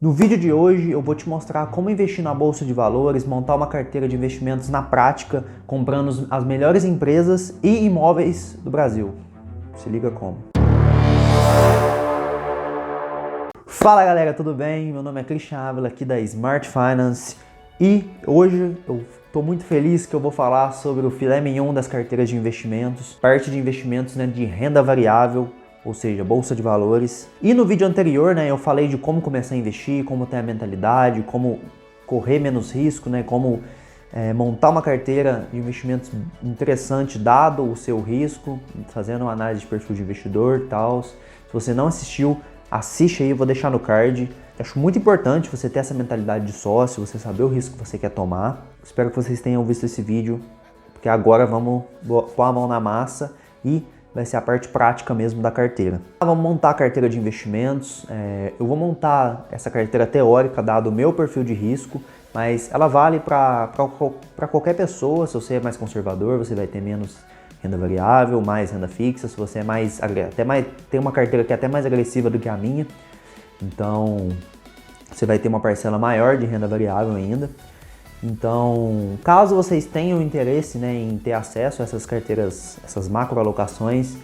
No vídeo de hoje eu vou te mostrar como investir na bolsa de valores, montar uma carteira de investimentos na prática, comprando as melhores empresas e imóveis do Brasil. Se liga como. Fala galera, tudo bem? Meu nome é Christian Ávila aqui da Smart Finance e hoje eu estou muito feliz que eu vou falar sobre o filé mignon das carteiras de investimentos, parte de investimentos de renda variável, ou seja, bolsa de valores. E no vídeo anterior, eu falei de como começar a investir, como ter a mentalidade, como correr menos risco, como montar uma carteira de investimentos interessante dado o seu risco, fazendo uma análise de perfil de investidor e tal. Se você não assistiu, assiste aí, eu vou deixar no card. Acho muito importante você ter essa mentalidade de sócio, você saber o risco que você quer tomar. Espero que vocês tenham visto esse vídeo, porque agora vamos pôr a mão na massa e vai ser a parte prática mesmo da carteira. Vamos montar a carteira de investimentos. Eu vou montar essa carteira teórica dado o meu perfil de risco, mas ela vale para qualquer pessoa. Se você é mais conservador, você vai ter menos renda variável, mais renda fixa. Se você é tem uma carteira que é até mais agressiva do que a minha, então você vai ter uma parcela maior de renda variável ainda. Então, caso vocês tenham interesse em ter acesso a essas carteiras, essas macro alocações,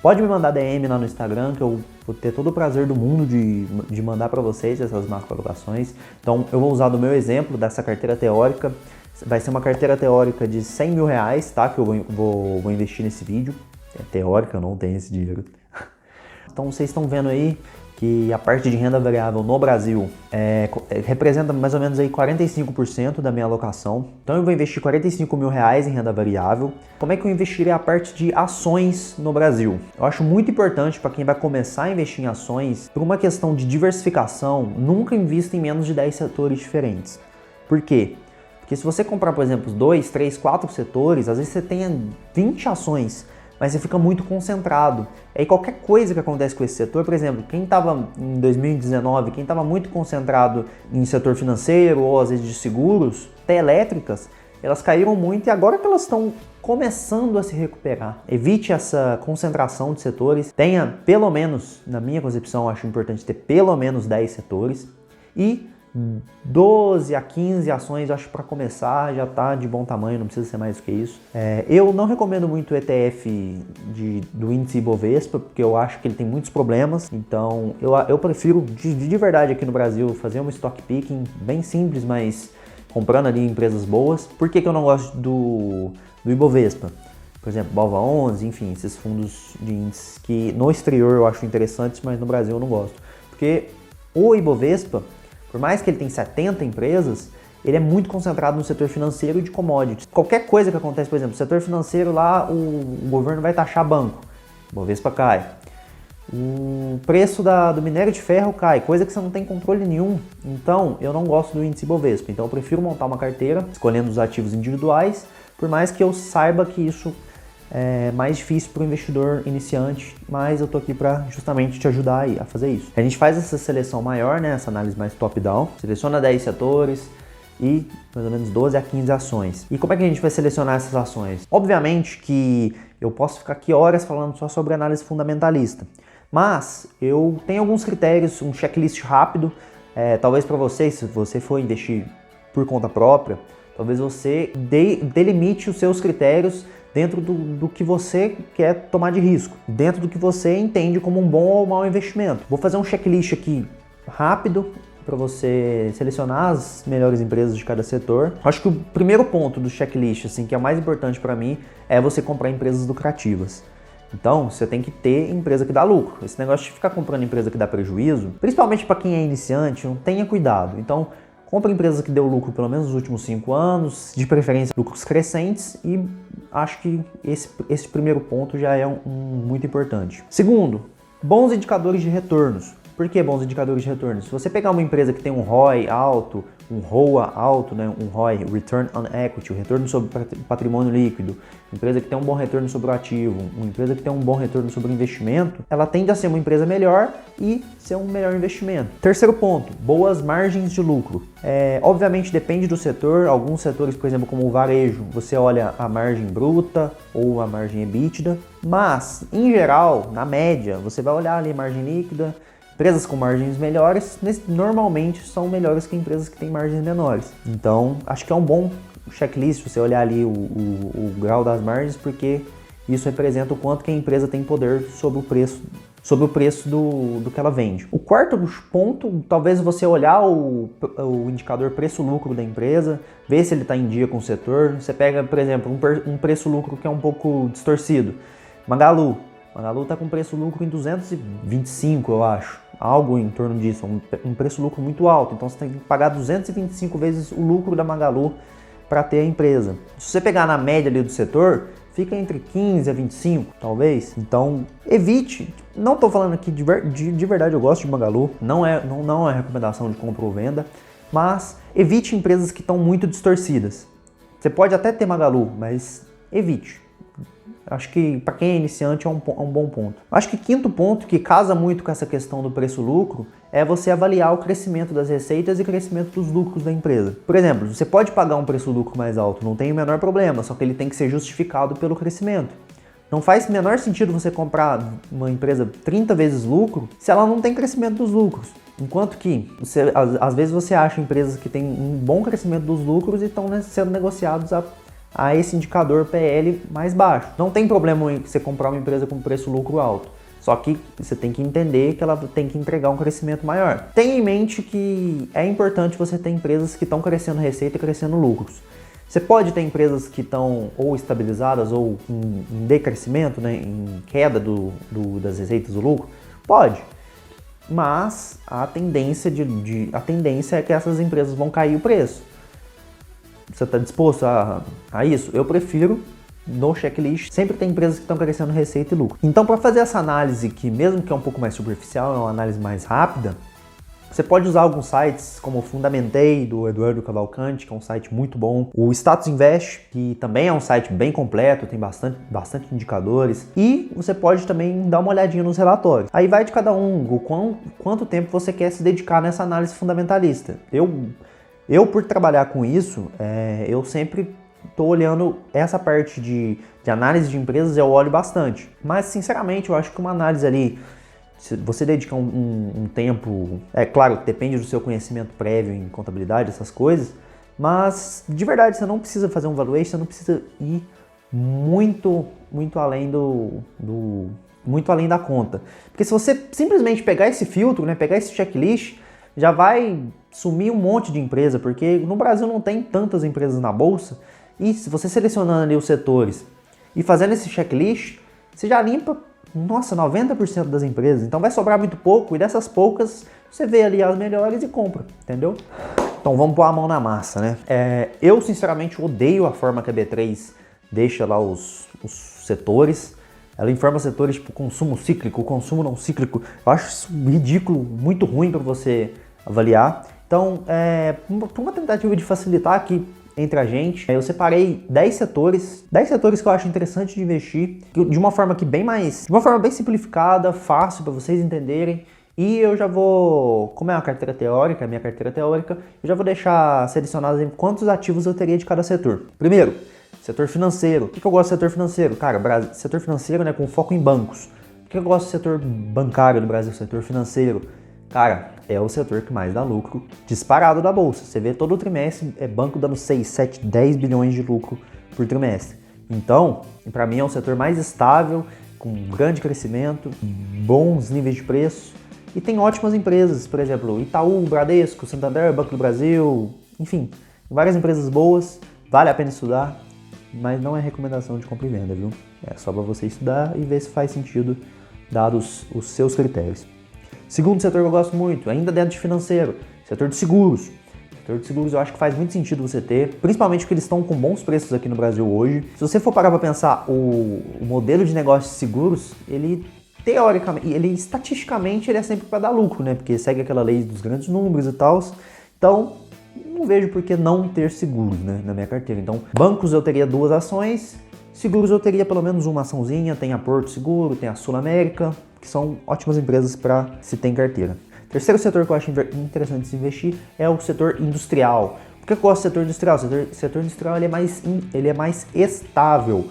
pode me mandar DM lá no Instagram, que eu vou ter todo o prazer do mundo de mandar para vocês essas macro alocações. Então, eu vou usar do meu exemplo dessa carteira teórica. Vai ser uma carteira teórica de R$100 mil, tá? Que eu vou investir nesse vídeo. É teórica, eu não tenho esse dinheiro. Então, vocês estão vendo aí que a parte de renda variável no Brasil representa mais ou menos aí 45% da minha alocação. Então eu vou investir R$45 mil em renda variável. Como é que eu investirei a parte de ações no Brasil? Eu acho muito importante para quem vai começar a investir em ações, por uma questão de diversificação, nunca invista em menos de 10 setores diferentes. Por quê? Porque se você comprar, por exemplo, 2, 3, 4 setores, às vezes você tem 20 ações, mas você fica muito concentrado. Aí qualquer coisa que acontece com esse setor, por exemplo, quem estava em 2019, quem estava muito concentrado em setor financeiro ou às vezes de seguros, até elétricas, elas caíram muito e agora que elas estão começando a se recuperar. Evite essa concentração de setores, tenha pelo menos, na minha concepção, eu acho importante ter pelo menos 10 setores e 12 a 15 ações, acho que para começar já está de bom tamanho, não precisa ser mais do que isso. Eu não recomendo muito o ETF do índice Ibovespa, porque eu acho que ele tem muitos problemas, então eu prefiro de verdade aqui no Brasil fazer um stock picking bem simples, mas comprando ali empresas boas. Por que eu não gosto do Ibovespa? Por exemplo, BOVA11, enfim, esses fundos de índices que no exterior eu acho interessantes, mas no Brasil eu não gosto. Porque o Ibovespa, por mais que ele tenha 70 empresas, ele é muito concentrado no setor financeiro e de commodities. Qualquer coisa que acontece, por exemplo, no setor financeiro lá, o governo vai taxar banco, o Bovespa cai. O preço do minério de ferro cai, coisa que você não tem controle nenhum. Então, eu não gosto do índice Bovespa. Então, eu prefiro montar uma carteira, escolhendo os ativos individuais, por mais que eu saiba que isso é mais difícil para o investidor iniciante, mas eu tô aqui para justamente te ajudar aí a fazer isso. A gente faz essa seleção maior, essa análise mais top-down, seleciona 10 setores e mais ou menos 12 a 15 ações. E como é que a gente vai selecionar essas ações? Obviamente que eu posso ficar aqui horas falando só sobre análise fundamentalista, mas eu tenho alguns critérios, um checklist rápido, talvez para você, se você for investir por conta própria, talvez você delimite os seus critérios dentro do que você quer tomar de risco, dentro do que você entende como um bom ou mau investimento. Vou fazer um checklist aqui rápido para você selecionar as melhores empresas de cada setor. Acho que o primeiro ponto do checklist, que é o mais importante para mim, é você comprar empresas lucrativas. Então, você tem que ter empresa que dá lucro. Esse negócio de ficar comprando empresa que dá prejuízo, principalmente para quem é iniciante, não tenha cuidado. Então, compra empresas que deu lucro pelo menos nos últimos 5 anos, de preferência lucros crescentes, e acho que esse primeiro ponto já é muito importante. Segundo, bons indicadores de retornos. Por que bons indicadores de retorno? Se você pegar uma empresa que tem um ROI alto, um ROA alto, um ROI, Return on Equity, o retorno sobre patrimônio líquido, empresa que tem um bom retorno sobre o ativo, uma empresa que tem um bom retorno sobre o investimento, ela tende a ser uma empresa melhor e ser um melhor investimento. Terceiro ponto, boas margens de lucro. Obviamente depende do setor, alguns setores, por exemplo, como o varejo, você olha a margem bruta ou a margem EBITDA, mas, em geral, na média, você vai olhar ali a margem líquida, Empresas com margens melhores, normalmente são melhores que empresas que têm margens menores. Então, acho que é um bom checklist você olhar ali o grau das margens, porque isso representa o quanto que a empresa tem poder sobre o preço do que ela vende. O quarto ponto, talvez você olhar o indicador preço-lucro da empresa, ver se ele está em dia com o setor. Você pega, por exemplo, um preço-lucro que é um pouco distorcido. Magalu está com preço-lucro em 225, eu acho. Algo em torno disso, um preço-lucro muito alto. Então você tem que pagar 225 vezes o lucro da Magalu para ter a empresa. Se você pegar na média ali do setor, fica entre 15 a 25, talvez. Então, evite. Não estou falando aqui de verdade, eu gosto de Magalu. Não é recomendação de compra ou venda. Mas evite empresas que estão muito distorcidas. Você pode até ter Magalu, mas evite. Acho que para quem é iniciante é um bom ponto. Acho que quinto ponto, que casa muito com essa questão do preço-lucro, é você avaliar o crescimento das receitas e crescimento dos lucros da empresa. Por exemplo, você pode pagar um preço-lucro mais alto, não tem o menor problema, só que ele tem que ser justificado pelo crescimento. Não faz o menor sentido você comprar uma empresa 30 vezes lucro se ela não tem crescimento dos lucros. Enquanto que, às vezes você acha empresas que têm um bom crescimento dos lucros e estão sendo negociados a esse indicador PL mais baixo. Não tem problema em você comprar uma empresa com preço-lucro alto, só que você tem que entender que ela tem que entregar um crescimento maior. Tenha em mente que é importante você ter empresas que estão crescendo receita e crescendo lucros. Você pode ter empresas que estão ou estabilizadas ou em decrescimento, né, em queda das receitas do lucro? Pode. Mas a tendência é que essas empresas vão cair o preço. Você está disposto a isso? Eu prefiro, no checklist, sempre tem empresas que estão crescendo receita e lucro. Então, para fazer essa análise, que mesmo que é um pouco mais superficial, é uma análise mais rápida, você pode usar alguns sites como o Fundamentei, do Eduardo Cavalcanti, que é um site muito bom. O Status Invest, que também é um site bem completo, tem bastante indicadores. E você pode também dar uma olhadinha nos relatórios. Aí vai de cada um, quanto tempo você quer se dedicar nessa análise fundamentalista. Eu, por trabalhar com isso, eu sempre estou olhando essa parte de análise de empresas, eu olho bastante. Mas, sinceramente, eu acho que uma análise ali, se você dedicar um tempo, é claro que depende do seu conhecimento prévio em contabilidade, essas coisas, mas, de verdade, você não precisa fazer um valuation, você não precisa ir muito além muito além da conta. Porque se você simplesmente pegar esse filtro, né, pegar esse checklist, já vai sumir um monte de empresa, porque no Brasil não tem tantas empresas na bolsa, e se você selecionando ali os setores e fazendo esse checklist, você já limpa, 90% das empresas. Então vai sobrar muito pouco, e dessas poucas você vê ali as melhores e compra, entendeu? Então vamos pôr a mão na massa, né? Eu sinceramente odeio a forma que a B3 deixa lá os setores. Ela informa setores tipo consumo cíclico, consumo não cíclico. Eu acho isso ridículo, muito ruim para você avaliar. Então, por uma tentativa de facilitar aqui entre a gente, eu separei 10 setores que eu acho interessante de investir, de uma forma bem simplificada, fácil para vocês entenderem. E eu já vou, como é uma carteira teórica, a minha carteira teórica, eu já vou deixar selecionados em quantos ativos eu teria de cada setor. Primeiro, setor financeiro. Por que eu gosto do setor financeiro? Cara, setor financeiro, né, com foco em bancos. Por que eu gosto do setor bancário do Brasil, setor financeiro? Cara, é o setor que mais dá lucro disparado da bolsa. Você vê todo o trimestre, banco dando 6, 7, 10 bilhões de lucro por trimestre. Então, para mim é um setor mais estável, com grande crescimento, bons níveis de preço e tem ótimas empresas, por exemplo, Itaú, Bradesco, Santander, Banco do Brasil, enfim, várias empresas boas, vale a pena estudar, mas não é recomendação de compra e venda, viu? É só para você estudar e ver se faz sentido, dados os seus critérios. Segundo setor que eu gosto muito, ainda dentro de financeiro, setor de seguros. Setor de seguros eu acho que faz muito sentido você ter, principalmente porque eles estão com bons preços aqui no Brasil hoje. Se você for parar para pensar, o modelo de negócio de seguros, ele teoricamente, estatisticamente, ele é sempre para dar lucro, né? Porque segue aquela lei dos grandes números e tal. Então, não vejo por que não ter seguros, né, na minha carteira. Então, bancos eu teria 2 ações, seguros eu teria pelo menos uma açãozinha, tem a Porto Seguro, tem a Sul América, que são ótimas empresas para se ter em carteira. Terceiro setor que eu acho interessante de se investir é o setor industrial. Por que eu gosto do setor industrial? O setor industrial ele é mais estável,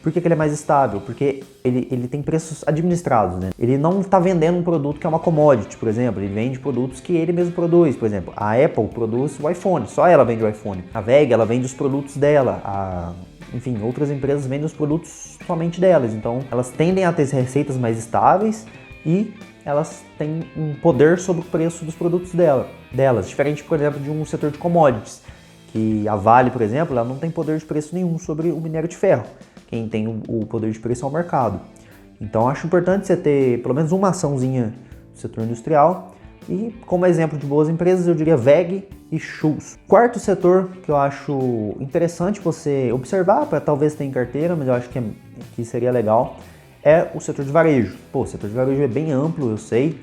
Por que ele é mais estável? Porque ele tem preços administrados, né? Ele não está vendendo um produto que é uma commodity, por exemplo. Ele vende produtos que ele mesmo produz. Por exemplo, a Apple produz o iPhone, só ela vende o iPhone. A VEG, ela vende os produtos dela. Enfim, outras empresas vendem os produtos somente delas. Então, elas tendem a ter receitas mais estáveis e elas têm um poder sobre o preço dos produtos delas. Diferente, por exemplo, de um setor de commodities, que a Vale, por exemplo, ela não tem poder de preço nenhum sobre o minério de ferro. Quem tem o poder de preço é o mercado. Então, acho importante você ter pelo menos uma açãozinha do setor industrial. E, como exemplo de boas empresas, eu diria WEG e Schultz. Quarto setor que eu acho interessante você observar, para talvez ter em carteira, mas eu acho que seria legal, é o setor de varejo. Pô, o setor de varejo é bem amplo, eu sei,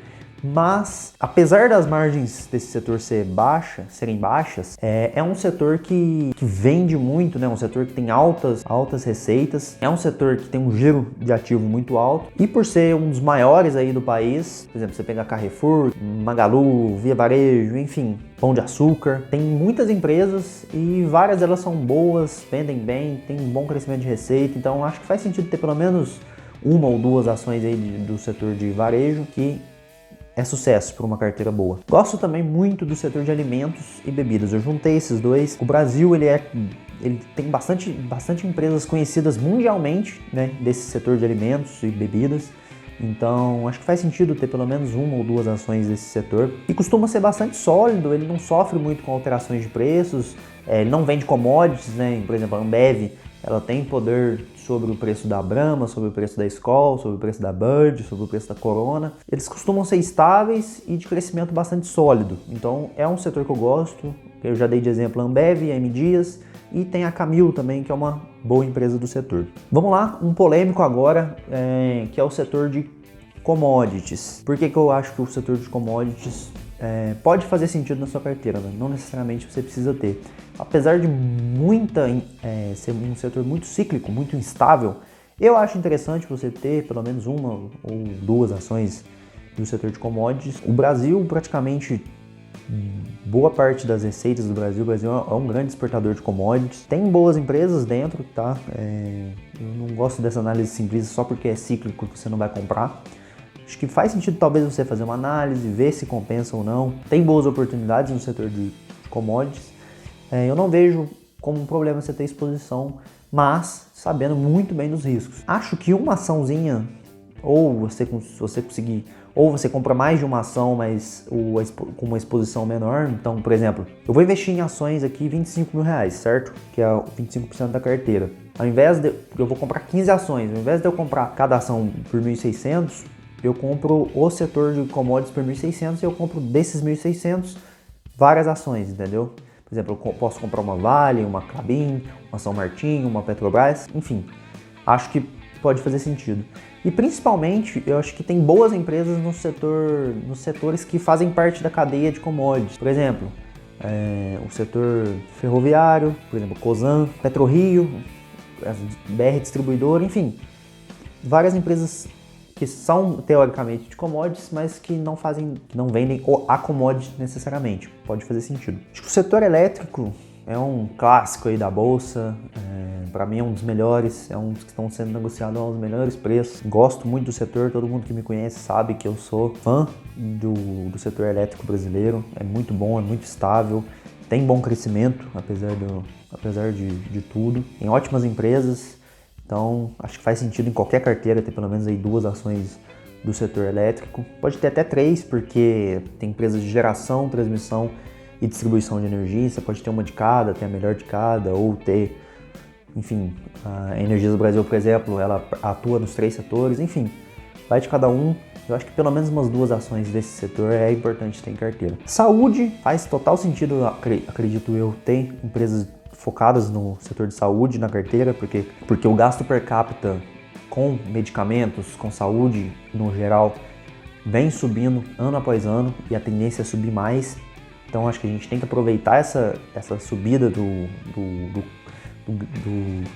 mas apesar das margens desse setor serem baixas, é um setor que vende muito, né? Um setor que tem altas receitas, é um setor que tem um giro de ativo muito alto, e por ser um dos maiores aí do país, por exemplo, você pega Carrefour, Magalu, Via Varejo, enfim, Pão de Açúcar, tem muitas empresas e várias delas são boas, vendem bem, tem um bom crescimento de receita, então acho que faz sentido ter pelo menos uma ou duas ações aí do setor de varejo que é sucesso para uma carteira boa. Gosto também muito do setor de alimentos e bebidas. Eu juntei esses dois. O Brasil ele tem bastante empresas conhecidas mundialmente, né, desse setor de alimentos e bebidas. Então, acho que faz sentido ter pelo menos uma ou duas ações desse setor. E costuma ser bastante sólido, ele não sofre muito com alterações de preços, ele não vende commodities, né? Por exemplo, a Ambev, ela tem poder sobre o preço da Brahma, sobre o preço da Skol, sobre o preço da Bud, sobre o preço da Corona. Eles costumam ser estáveis e de crescimento bastante sólido. Então, é um setor que eu gosto. Eu já dei de exemplo a Ambev, a M Dias, e tem a Camil também, que é uma boa empresa do setor. Vamos lá, um polêmico agora, que é o setor de commodities. Por que eu acho que o setor de commodities pode fazer sentido na sua carteira, né? Não necessariamente você precisa ter. Apesar de ser um setor muito cíclico, muito instável, eu acho interessante você ter pelo menos uma ou duas ações do setor de commodities. O Brasil, praticamente, boa parte das receitas do Brasil, o Brasil é um grande exportador de commodities. Tem boas empresas dentro, tá? Eu não gosto dessa análise simplista só porque é cíclico que você não vai comprar. Acho que faz sentido talvez você fazer uma análise, ver se compensa ou não. Tem boas oportunidades no setor de commodities. Eu não vejo como um problema você ter exposição, mas sabendo muito bem dos riscos. Acho que uma açãozinha, ou se você conseguir, ou você compra mais de uma ação, mas com uma exposição menor. Então, por exemplo, eu vou investir em ações aqui R$25 mil, certo? Que é 25% da carteira. Ao invés de eu vou comprar 15 ações, ao invés de eu comprar cada ação por 1.600, eu compro o setor de commodities por 1.600 e eu compro desses 1.600 várias ações, entendeu? Por exemplo, eu posso comprar uma Vale, uma Klabin, uma São Martinho, uma Petrobras, enfim. Acho que pode fazer sentido. E principalmente, eu acho que tem boas empresas nos setores que fazem parte da cadeia de commodities. Por exemplo, o setor ferroviário, por exemplo, Cosan, PetroRio, BR Distribuidora, enfim. Várias empresas que são teoricamente de commodities, mas que não vendem a commodity necessariamente. Pode fazer sentido. Acho que o setor elétrico é um clássico aí da bolsa, para mim é um dos melhores, é um dos que estão sendo negociados aos melhores preços. Gosto muito do setor, todo mundo que me conhece sabe que eu sou fã do setor elétrico brasileiro. É muito bom, é muito estável, tem bom crescimento, apesar de tudo. Tem ótimas empresas. Então, acho que faz sentido em qualquer carteira ter pelo menos aí duas ações do setor elétrico. Pode ter até três, porque tem empresas de geração, transmissão e distribuição de energia. Você pode ter uma de cada, ter a melhor de cada, ou ter, enfim, a Energias do Brasil, por exemplo, ela atua nos três setores. Enfim, vai de cada um. Eu acho que pelo menos umas duas ações desse setor é importante ter em carteira. Saúde, faz total sentido, acredito eu, ter empresas focadas no setor de saúde na carteira, porque o gasto per capita com medicamentos, com saúde no geral, vem subindo ano após ano e a tendência é subir mais. Então acho que a gente tem que aproveitar essa subida do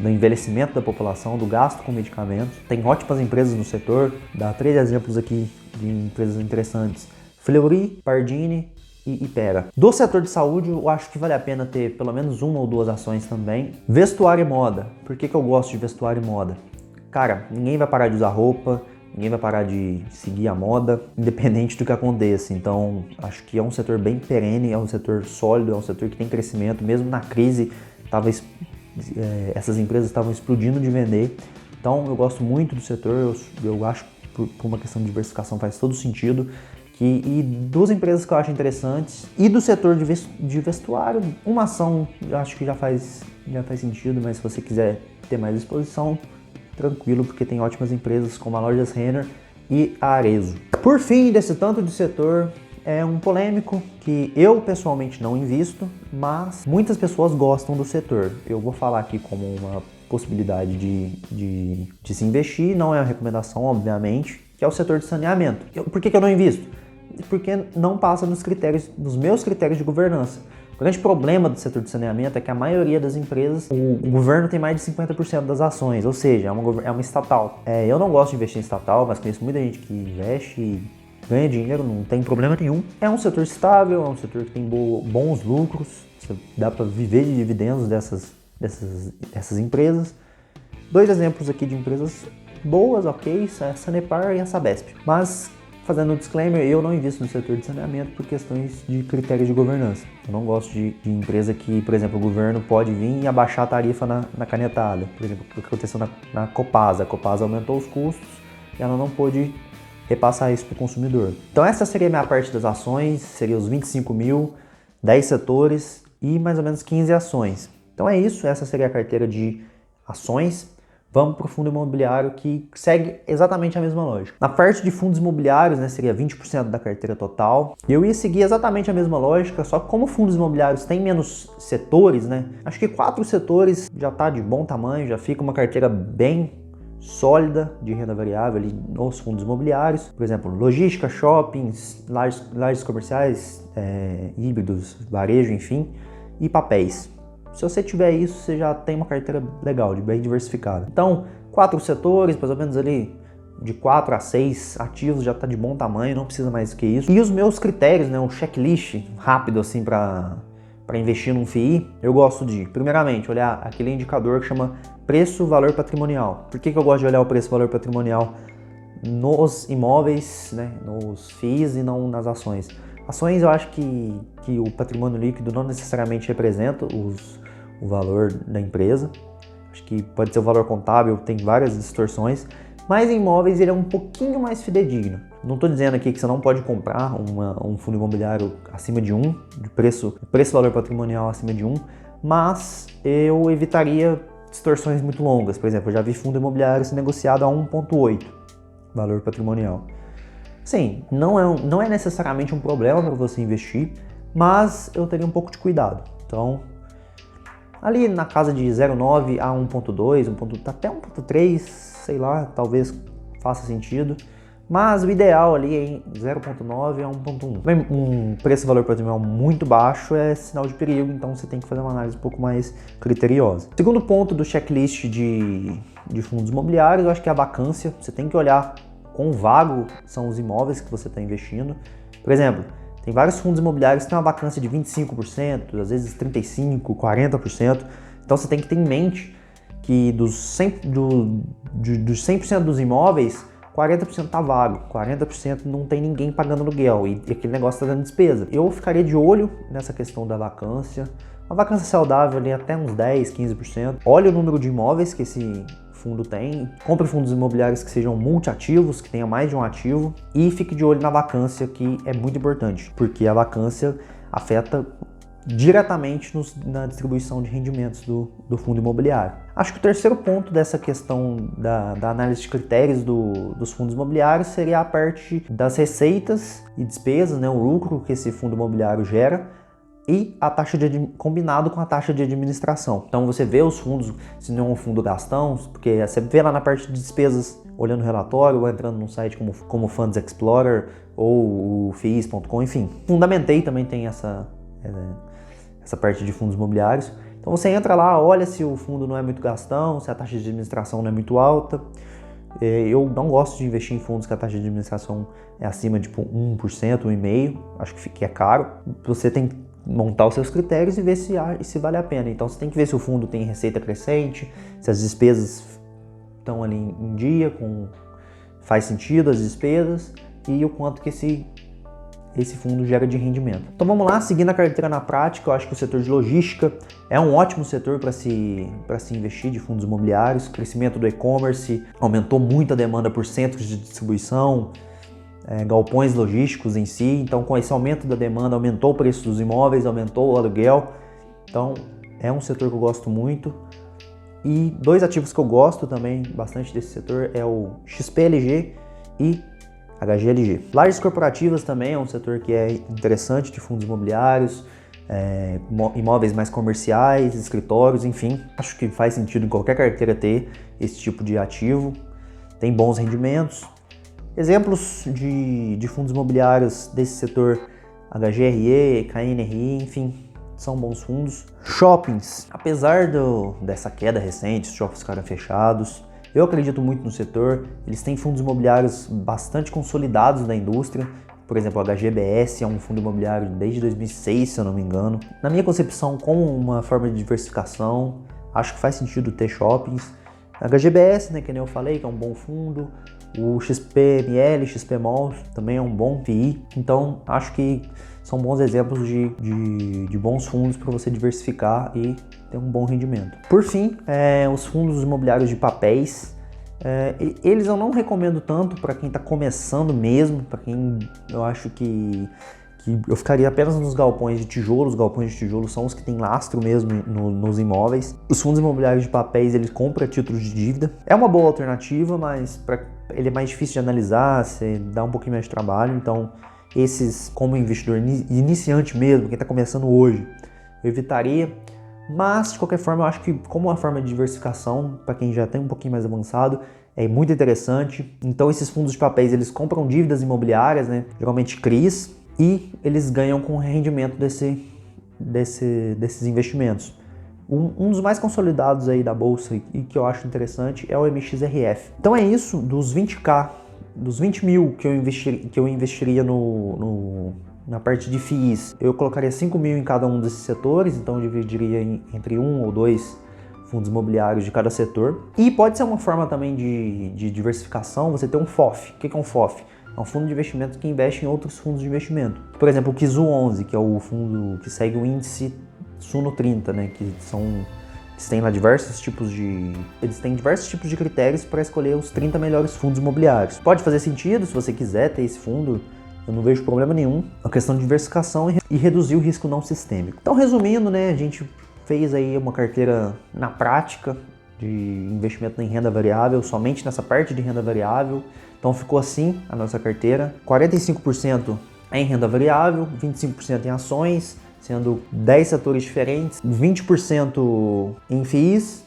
envelhecimento da população, do gasto com medicamentos. Tem ótimas empresas no setor, dá 3 exemplos aqui de empresas interessantes: Fleury, Pardini e Ipera. Do setor de saúde, eu acho que vale a pena ter pelo menos uma ou duas ações também. Vestuário e moda. Por que eu gosto de vestuário e moda? cara, ninguém vai parar de usar roupa, ninguém vai parar de seguir a moda, independente do que aconteça. Então, acho que é um setor bem perene, é um setor sólido, é um setor que tem crescimento. Mesmo na crise, essas empresas estavam explodindo de vender. Então, eu gosto muito do setor, eu acho que por uma questão de diversificação faz todo sentido. E duas empresas que eu acho interessantes, e do setor de vestuário, uma ação eu acho que já faz sentido, mas se você quiser ter mais exposição, tranquilo, porque tem ótimas empresas como a Lojas Renner e a Arezzo. Por fim, desse tanto de setor, é um polêmico que eu pessoalmente não invisto, mas muitas pessoas gostam do setor. Eu vou falar aqui como uma possibilidade de se investir, não é uma recomendação, obviamente, que é o setor de saneamento. Por que eu não invisto? Porque não passa nos meus critérios de governança. O grande problema do setor de saneamento é que a maioria das empresas, o governo tem mais de 50% das ações, ou seja, é uma estatal. Eu não gosto de investir em estatal, mas conheço muita gente que investe e ganha dinheiro, não tem problema nenhum. É um setor estável, é um setor que tem bons lucros, dá para viver de dividendos dessas empresas. Dois exemplos aqui de empresas boas, ok, a Sanepar e a Sabesp. Mas, fazendo um disclaimer, eu não invisto no setor de saneamento por questões de critérios de governança. Eu não gosto de empresa que, por exemplo, o governo pode vir e abaixar a tarifa na canetada. Por exemplo, o que aconteceu na Copasa. A Copasa aumentou os custos e ela não pôde repassar isso para o consumidor. Então essa seria a minha parte das ações, seria os 25 mil, 10 setores e mais ou menos 15 ações. Então é isso, essa seria a carteira de ações. Vamos para o fundo imobiliário, que segue exatamente a mesma lógica. Na parte de fundos imobiliários, né, seria 20% da carteira total. Eu ia seguir exatamente a mesma lógica, só que como fundos imobiliários têm menos setores, né, acho que 4 setores já está de bom tamanho, já fica uma carteira bem sólida de renda variável ali nos fundos imobiliários. Por exemplo, logística, shoppings, lajes comerciais, híbridos, varejo, enfim, e papéis. Se você tiver isso, você já tem uma carteira legal, bem diversificada. Então, 4 setores, mais ou menos ali de 4 a 6 ativos, já está de bom tamanho, não precisa mais do que isso. E os meus critérios, né, um checklist rápido assim para investir num FII, eu gosto de, primeiramente, olhar aquele indicador que chama preço-valor patrimonial. Por que eu gosto de olhar o preço-valor patrimonial nos imóveis, né, nos FIIs e não nas ações? Ações, eu acho que o patrimônio líquido não necessariamente representa o valor da empresa. Acho que pode ser o valor contábil, tem várias distorções. Mas em imóveis ele é um pouquinho mais fidedigno. Não estou dizendo aqui que você não pode comprar um fundo imobiliário acima de 1, de preço-valor patrimonial acima de 1, mas eu evitaria distorções muito longas. Por exemplo, eu já vi fundo imobiliário ser negociado a 1,8 valor patrimonial. Sim, não é necessariamente um problema para você investir, mas eu teria um pouco de cuidado. Então, ali na casa de 0,9 a 1,2, até 1,3, sei lá, talvez faça sentido. Mas o ideal ali é em 0,9 a 1,1. Um preço-valor patrimonial muito baixo é sinal de perigo, então você tem que fazer uma análise um pouco mais criteriosa. Segundo ponto do checklist de fundos imobiliários, eu acho que é a vacância. Você tem que olhar quão vago são os imóveis que você está investindo. Por exemplo, tem vários fundos imobiliários que têm uma vacância de 25%, às vezes 35%, 40%. Então você tem que ter em mente que dos 100% dos imóveis, 40% está vago, 40% não tem ninguém pagando aluguel e aquele negócio está dando despesa. Eu ficaria de olho nessa questão da vacância. Uma vacância saudável ali até uns 10%, 15%. Olhe o número de imóveis que esse fundo tem, compre fundos imobiliários que sejam multiativos, que tenham mais de um ativo, e fique de olho na vacância, que é muito importante, porque a vacância afeta diretamente na distribuição de rendimentos do fundo imobiliário. Acho que o terceiro ponto dessa questão da análise de critérios dos fundos imobiliários seria a parte das receitas e despesas, né, o lucro que esse fundo imobiliário gera, e a taxa combinado com a taxa de administração. Então você vê os fundos, se não é um fundo gastão, porque você vê lá na parte de despesas, olhando o relatório, ou entrando num site como Funds Explorer ou o FIIs.com, enfim. Fundamentei também tem essa parte de fundos imobiliários. Então você entra lá, olha se o fundo não é muito gastão, se a taxa de administração não é muito alta. Eu não gosto de investir em fundos que a taxa de administração é acima de 1%, 1,5%, acho que é caro. Você tem que montar os seus critérios e ver se vale a pena. Então você tem que ver se o fundo tem receita crescente, se as despesas estão ali em dia, faz sentido as despesas e o quanto que esse fundo gera de rendimento. Então vamos lá, seguindo a carteira na prática, eu acho que o setor de logística é um ótimo setor para se investir de fundos imobiliários. O crescimento do e-commerce aumentou muito a demanda por centros de distribuição, galpões logísticos em si. Então com esse aumento da demanda, aumentou o preço dos imóveis, aumentou o aluguel. Então é um setor que eu gosto muito. E dois ativos que eu gosto também bastante desse setor é o XPLG e HGLG. Lajes corporativas também é um setor que é interessante de fundos imobiliários, imóveis mais comerciais, escritórios, enfim. Acho que faz sentido em qualquer carteira ter esse tipo de ativo. Tem bons rendimentos. Exemplos de fundos imobiliários desse setor: HGRE, KNRI, enfim, são bons fundos. Shoppings, apesar dessa queda recente, os shoppings ficaram fechados. Eu acredito muito no setor, eles têm fundos imobiliários bastante consolidados na indústria. Por exemplo, o HGBS é um fundo imobiliário desde 2006, se eu não me engano. Na minha concepção, como uma forma de diversificação, acho que faz sentido ter shoppings. HGBS, né, que nem eu falei, que é um bom fundo. O XPML, XPMOL também é um bom FII. Então, acho que são bons exemplos de bons fundos para você diversificar e ter um bom rendimento. Por fim, os fundos imobiliários de papéis. Eles eu não recomendo tanto para quem está começando mesmo, para quem eu acho que eu ficaria apenas nos galpões de tijolo. Os galpões de tijolo são os que têm lastro mesmo nos imóveis. Os fundos imobiliários de papéis, eles compram títulos de dívida. É uma boa alternativa, mas ele é mais difícil de analisar, você dá um pouquinho mais de trabalho. Então, esses, como investidor iniciante mesmo, quem está começando hoje, eu evitaria. Mas, de qualquer forma, eu acho que como uma forma de diversificação, para quem já tem um pouquinho mais avançado, é muito interessante. Então, esses fundos de papéis, eles compram dívidas imobiliárias, né? Geralmente CRIs, e eles ganham com o rendimento desses investimentos. Um dos mais consolidados aí da bolsa e que eu acho interessante é o MXRF. Então é isso, dos 20k, dos 20 mil que eu investiria na parte de FIIs, eu colocaria 5 mil em cada um desses setores, então eu dividiria entre 1 ou 2 fundos imobiliários de cada setor. E pode ser uma forma também de diversificação, você ter um FOF. O que é um FOF? É um fundo de investimento que investe em outros fundos de investimento. Por exemplo, o KIZU 11, que é o fundo que segue o índice Suno 30, né? Eles têm lá eles têm diversos tipos de critérios para escolher os 30 melhores fundos imobiliários. Pode fazer sentido se você quiser ter esse fundo, eu não vejo problema nenhum. É uma questão de diversificação e reduzir o risco não sistêmico. Então, resumindo, né, a gente fez aí uma carteira na prática de investimento em renda variável, somente nessa parte de renda variável. Então ficou assim a nossa carteira: 45% em renda variável, 25% em ações, sendo 10 setores diferentes, 20% em FIIs,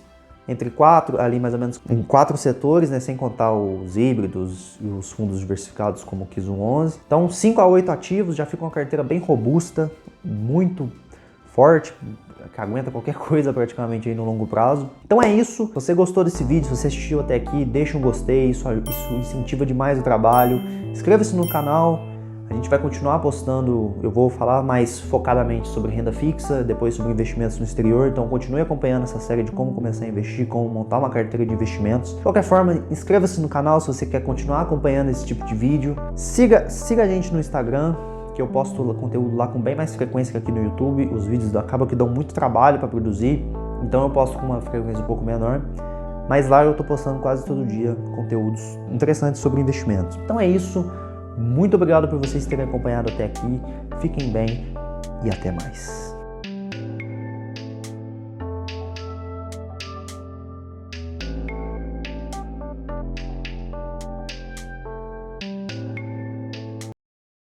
ali mais ou menos em 4 setores, né, sem contar os híbridos e os fundos diversificados como o KIZU 11. Então 5 a 8 ativos, já fica uma carteira bem robusta, muito forte, que aguenta qualquer coisa praticamente aí no longo prazo. Então é isso. Se você gostou desse vídeo, se você assistiu até aqui, deixa um gostei, isso incentiva demais o trabalho. Inscreva-se no canal, a gente vai continuar postando, eu vou falar mais focadamente sobre renda fixa, depois sobre investimentos no exterior, então continue acompanhando essa série de como começar a investir, como montar uma carteira de investimentos. De qualquer forma, inscreva-se no canal se você quer continuar acompanhando esse tipo de vídeo. Siga a gente no Instagram, que eu posto conteúdo lá com bem mais frequência que aqui no YouTube. Os vídeos acabam que dão muito trabalho para produzir, então eu posto com uma frequência um pouco menor, mas lá eu tô postando quase todo dia conteúdos interessantes sobre investimentos. Então é isso, muito obrigado por vocês terem acompanhado até aqui, fiquem bem e até mais.